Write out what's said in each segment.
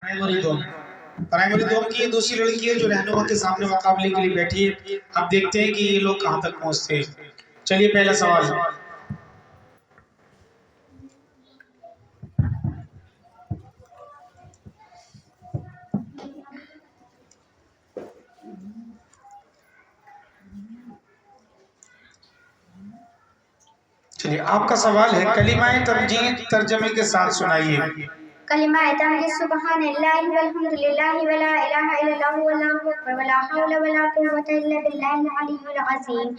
Primary دوم کی یہ دوسری لڑکی ہے جو رہنما کے سامنے مقابلے کے لیے بیٹھی ہے. اب دیکھتے ہیں کہ یہ لوگ کہاں تک پہنچتے ہیں. چلیے پہلا سوال. چلیے آپ کا سوال ہے کلمہ تمجید ترجمے کے ساتھ سنائیے. کلمہ تمجید سبحان اللہ والحمد للہ ولا الہ الا اللہ واللہ اکبر ولا حول ولا قوة الا باللہ العلی العظیم.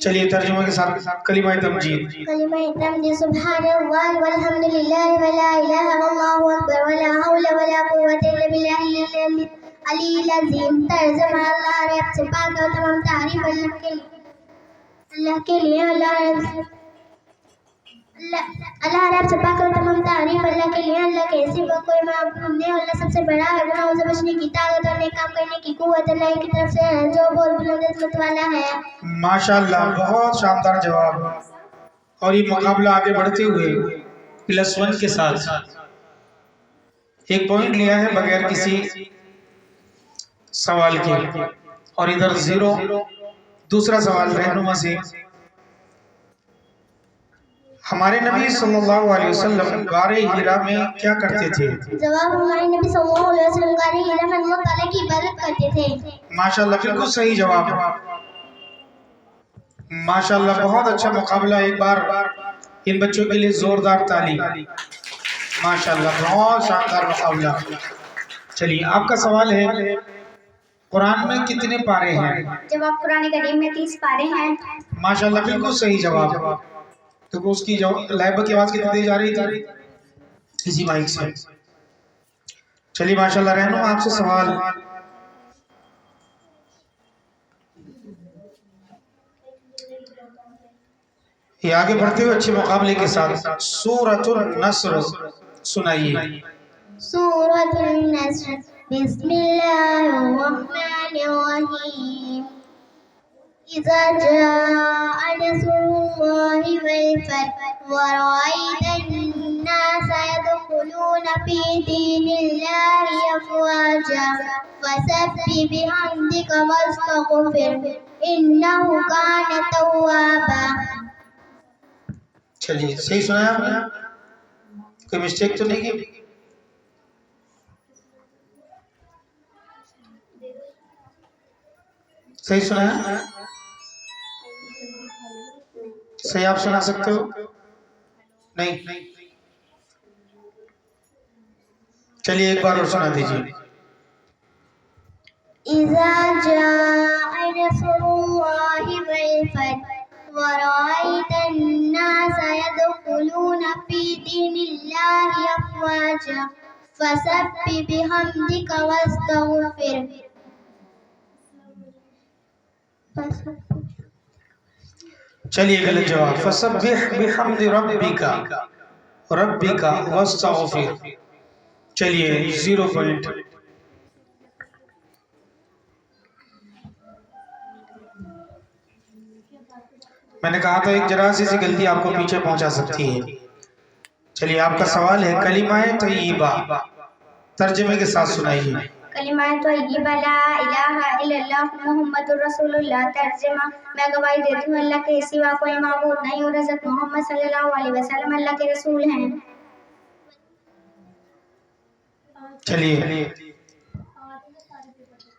چلیے ترجمہ کے ساتھ کلمہ تمجید. کلمہ تمجید سبحان اللہ والحمد للہ ولا الہ الا اللہ اکبر ولا حول ولا قوة الا باللہ العلی العظیم. ترجمہ اللہ رب سے پاک اور تمام تعریف اللہ کے لیے اللہ رب سے پاک اور تمام تعریف اللہ کے لیے. اللہ کے سوا کوئی معبود نہیں. اللہ سب سے بڑا ہے. گناہوں سے بچنے کی طاقت اور نیک کام کرنے کی قوت اللہ کی طرف سے ہے جو بہت بلند عظمت والا ہے. ماشاءاللہ بہت شاندار جواب. اور یہ مقابلہ آگے بڑھتے ہوئے +1 کے ساتھ 1 پوائنٹ لیا ہے بغیر کسی سوال کے. اور ادھر 0. دوسرا سوال رہنما سے. ہمارے نبی صلی اللہ علیہ وسلم غار حرا میں کیا کرتے تھے؟ جواب ہمارے نبی صلی اللہ علیہ وسلم غار حرا میں اللہ تعالیٰ کی عبادت کرتے تھے. ماشاءاللہ بالکل صحیح جواب. ماشاءاللہ بہت اچھا مقابلہ. ایک بار ان بچوں کے لیے زوردار تالی. ماشاءاللہ بہت شاندار مقابلہ. چلیے آپ کا سوال ہے قرآن میں کتنے پارے ہیں؟ جواب قرآن کریم میں 30 پارے ہیں. ماشاءاللہ بالکل صحیح جواب. تو اس کی لائبہ کی آواز کتنی تیز آ رہی تھی اسی مائک سے. چلیے ماشاءاللہ رہنما آپ سے سوال. یہ آگے بڑھتے ہوئے اچھے مقابلے کے ساتھ سورۃ النصر سنائیے. سورۃ النصر بسم اللہ الرحمن الرحیم. اذا جاء نصر اللہ والفتح ورأيت الناس يدخلون في دين الله أفواجا فسبح بحمدك واستغفره إنه كان توابا. چلیے صحیح سنایا آپ نے؟ کوئی مسٹیک تو نہیں کی؟ صحیح سنایا؟ صحیح آپ سنا سکتے ہو؟ نہیں. چلیے ایک بار اور سنا دیجیے. اذا جاء نصر اللہ والفتح ورأيت الناس يدخلون في دين الله أفواجا فسبح بحمدك واستغفره. چلیے غلط جواب. فسبح بحمد ربک واستغفر. چلیے 0 پوائنٹ. میں نے کہا تھا ایک ذرا سی غلطی آپ کو پیچھے پہنچا سکتی ہے. چلیے آپ کا سوال ہے کلمہ طیبہ ترجمے کے ساتھ سنائیے. کلمہ طیبہ لا الہ الا اللہ محمد رسول اللہ. ترجمہ میں گواہی دیتی ہوں اللہ کے سوا کوئی معبود نہیں اور حضرت محمد صلی اللہ علیہ وسلم اللہ کے رسول ہیں. چلیے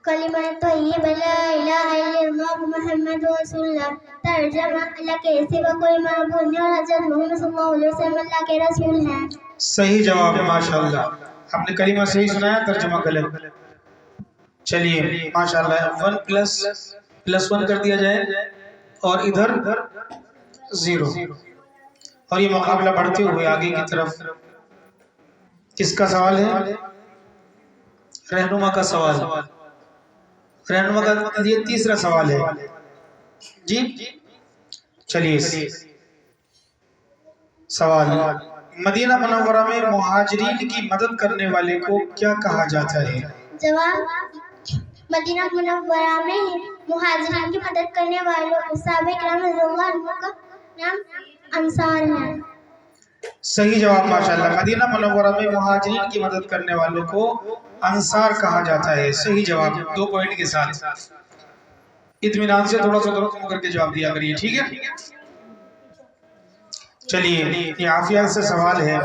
کلمہ طیبہ لا الہ الا اللہ محمد رسول اللہ. ترجمہ اللہ کے سوا کوئی معبود نہیں اور حضرت محمد صلی اللہ علیہ وسلم اللہ کے رسول ہیں. صحیح جواب ہے. ماشاءاللہ آپ نے کلمہ صحیح سنایا ترجمہ غلط. چلیے ماشاءاللہ 1+1 کر دیا جائے اور ادھر 0. اور یہ مقابلہ بڑھتے ہوئے آگے کی طرف. کس کا سوال ہے؟ رہنما کا سوال. رہنما کا یہ تیسرا سوال ہے جی. چلیے سوال مدینہ منورہ میں مہاجرین کی مدد کرنے والے کو کیا کہا جاتا ہے؟ جواب مدینہ منورہ میں मुहाजिरीन की मदद करने वालों सहाबा किराम रज़ियल्लाहु अन्हुम का नाम अंसार है। सही जवाब माशाल्लाह। मदीना मुनव्वरा में मुहाजिरीन की मदद करने वालों को अंसार कहा जाता है। सही जवाब, 2 पॉइंट के साथ। इत्मीनान से थोड़ा सा दुरुस्त करके जवाब दिया करिए, ठीक है। चलिए, ये आफिया से सवाल है,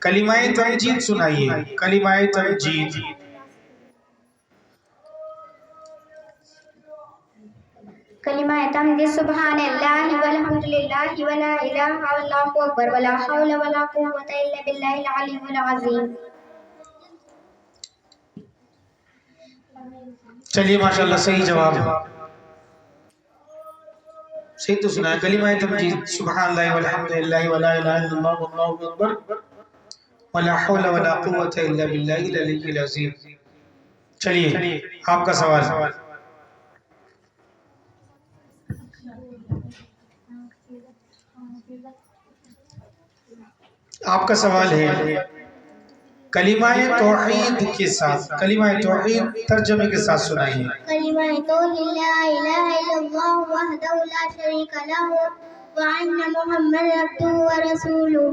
कलिमाए तमजीद सुनाइए। कलिमाए तमजीद। कलिमा तमजीद सुब्हानल्लाहि वल्हम्दुलिल्लाहि वला इलाहा इल्लल्लाहु अकबर वला हौला वला कुव्वता इल्ला बिल्लाहिल अलीयुल अज़ीम। चलिए माशाल्लाह, सही जवाब। सही तो सुना है। कलिमा तमजीद सुब्हानल्लाहि वल्हम्दुलिल्लाहि वला इलाहा इल्लल्लाहु वल्लाहु अकबर वला हौला वला कुव्वता इल्ला बिल्लाहिल अलीयुल अज़ीम। चलिए, आपका सवाल। आपका सवाल है, कलिमाए तौहीद के साथ, कलिमाए तौहीद तर्जमे के साथ सुनाइए। कलिमा तौहीद ला इलाहा इल्लल्लाह वहदहु ला शरीका लहु व अन्ना मुहम्मदन अब्दुहु व रसूलुहु।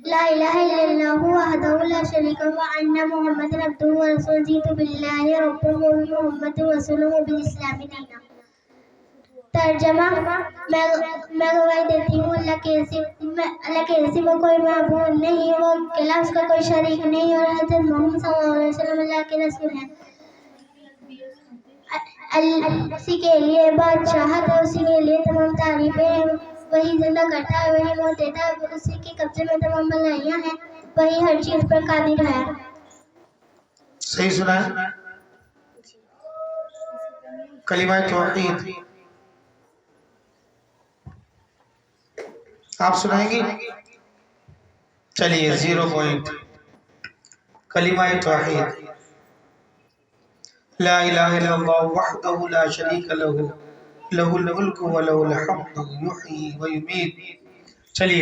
ला इलाहा इल्लल्लाह वहदहु ला शरीका लहु व अन्ना मुहम्मदन अब्दुहु व रसूलुहु। जीतु बिल्लाहि रब्बन व मुहम्मदन रसूलुहु बिल इस्लाम दीना। तर्जमा, मैं गवाही देती हूँ अल्लाह के सिवा कोई माबूद नहीं, वो अकेला, उसका कोई शरीक नहीं, और हज़रत मोहम्मद सल्लल्लाहु अलैहि वसल्लम अल्लाह के रसूल हैं। उसी के लिए बादशाहत है, उसी के लिए तमाम तारीफें। वही जिंदा करता है, वही मौत देता है, उसी के कब्जे में तमाम भलाइयाँ हैं, वही हर चीज पर कादिर है। सही सुना है। कलिमा तौहीद आप सुनाएंगे? चलिए, 0 पॉइंट। कलिमा तौहीद ला इलाहा इल्लल्लाह वहदहु ला शरीका लहु लहुल मुल्कु व लहुल हम्दु युहयी व युमीत। चलिए,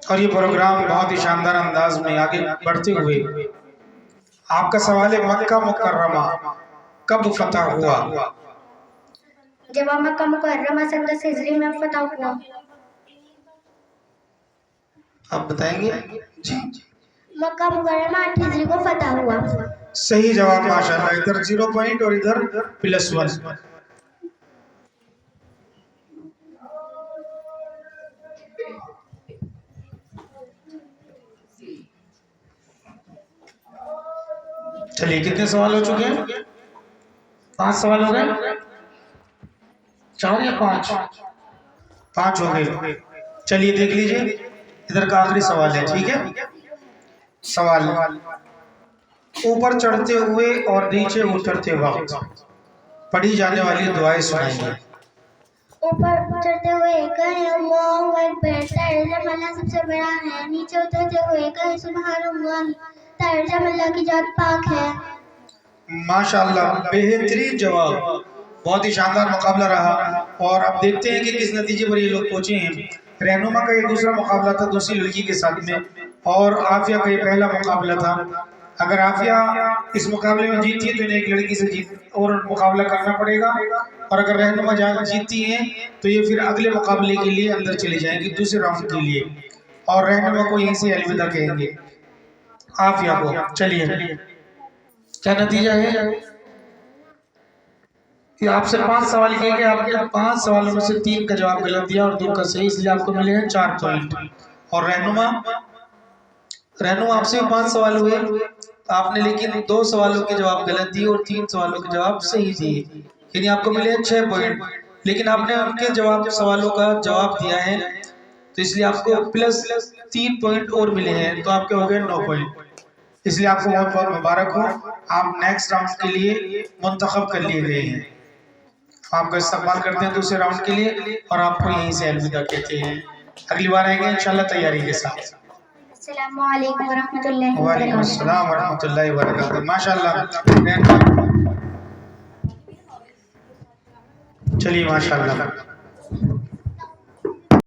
और ये प्रोग्राम बहुत ही शानदार अंदाज में आगे बढ़ते हुए आपका सवाल है, मक्का मुकर्रमा कब फतह हुआ? जब मक्का मुकर्रमा सन 10 हिजरी में फतह हुआ। आप बताएंगे? जी। मक्का मुकर्रमा 8 हिजरी को फतह हुआ। सही जवाब माशाल्लाह। इधर 0 पॉइंट और इधर +1। चलिए, कितने सवाल हो चुके हैं? 5 सवाल हो गए? 4 या 5? 5 हो गए। चलिए, देख लीजिए, इधर का आखिरी सवाल है, ठीक है। सवाल, ऊपर चढ़ते हुए और नीचे उतरते वक्त पढ़ी जाने वाली दुआएं सुनाइए। ऊपर चढ़ते हुए कहें अल्लाहु अकबर, तर्जमा अल्लाह सबसे बड़ा है। नीचे उतरते हुए कहें सुभानअल्लाह, तर्जमा अल्लाह की जात पाक है। माशाल्लाह, बेहतरीन जवाब। बहुत ही शानदार मुकाबला रहा, और अब देखते हैं कि किस नतीजे पर ये लोग पहुंचे हैं। रहनुमा का ये दूसरा मुकाबला था दूसरी लड़की के साथ में, और आफिया का ये पहला मुकाबला था। अगर आफिया इस मुकाबले में जीतती है तो इन्हें एक लड़की से और मुकाबला करना पड़ेगा, और अगर रहनुमा जीतती है तो ये फिर अगले मुकाबले के लिए अंदर चले जाएंगे, दूसरे राउंड के लिए, और रहनुमा को यहीं से अलविदा कहेंगे आफिया को। चलिए, क्या नतीजा है? कि आपसे 5 सवाल किए गए, आपने 5 सवालों में से 3 का जवाब गलत दिया और 2 का सही, इसलिए आपको मिले हैं 4 पॉइंट। और रहनुमा आपसे 5 सवाल हुए, आपने लेकिन 2 सवालों के जवाब गलत दिए और 3 सवालों के जवाब सही दिए, यानी आपको मिले हैं 6 पॉइंट। लेकिन आपने उनके सवालों का जवाब दिया है, तो इसलिए आपको +3 पॉइंट और मिले हैं, तो आपके हो गए 9 पॉइंट। इसलिए आपको बहुत बहुत मुबारक हो, आप नेक्स्ट राउंड के लिए मुंतखब कर लिए गए हैं। आपका इस्तकबाल करते हैं दूसरे राउंड के लिए, और आपको यहीं से अलविदा कहते हैं। अगली बार आएंगे इंशाल्लाह तैयारी के साथ। अस्सलामु अलैकुम वरहमतुल्लाहि वालेकुम अस्सलाम वरहमतुल्लाहि वबरकातुहू। माशाल्लाह। चलिए, माशाल्लाह।